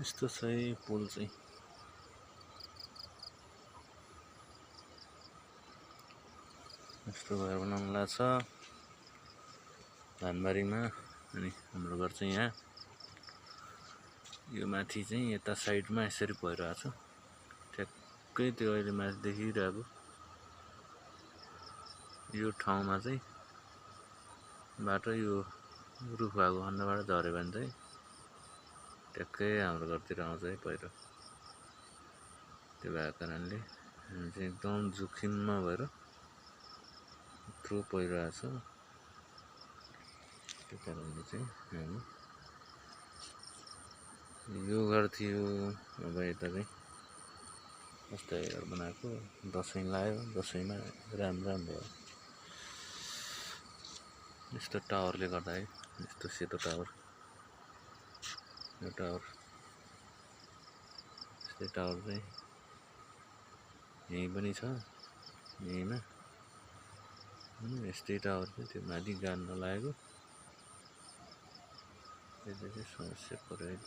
यस्तो चाहिँ पुल चाहिँ यस्तो भएर बनाउनु लाग्छ धानबारीमा। अनि हाम्रो घर चाहिँ यहाँ, यो माथि चाहिँ यता साइडमा यसरी भइरहेछ। ठ्याक्कै त्यो अहिले माथि देखिरहेको यो ठाउँमा चाहिँ बाटो यो रुख भएको खण्डबाट झऱ्यो भने चाहिँ ट्याक्कै हाम्रो घरतिर आउँछ है पहिरो। त्यो भएको कारणले हामी चाहिँ एकदम जोखिममा भएर यत्रो पहिरो आएको छ। त्यो कारणले चाहिँ हामी यो घर थियो, अब यता चाहिँ अस्थायी घर बनाएको। दसैँ लाग्यो, दसैँमा राम भयो। यस्तो टावरले गर्दा है, यस्तो सेतो टावर, यो टावर यस्तै टावर चाहिँ यहीँ पनि छ, यहीँमा यस्तै टावर चाहिँ त्यो माथि गाड्न लागेको। त्यसले चाहिँ समस्या पर्यो है त।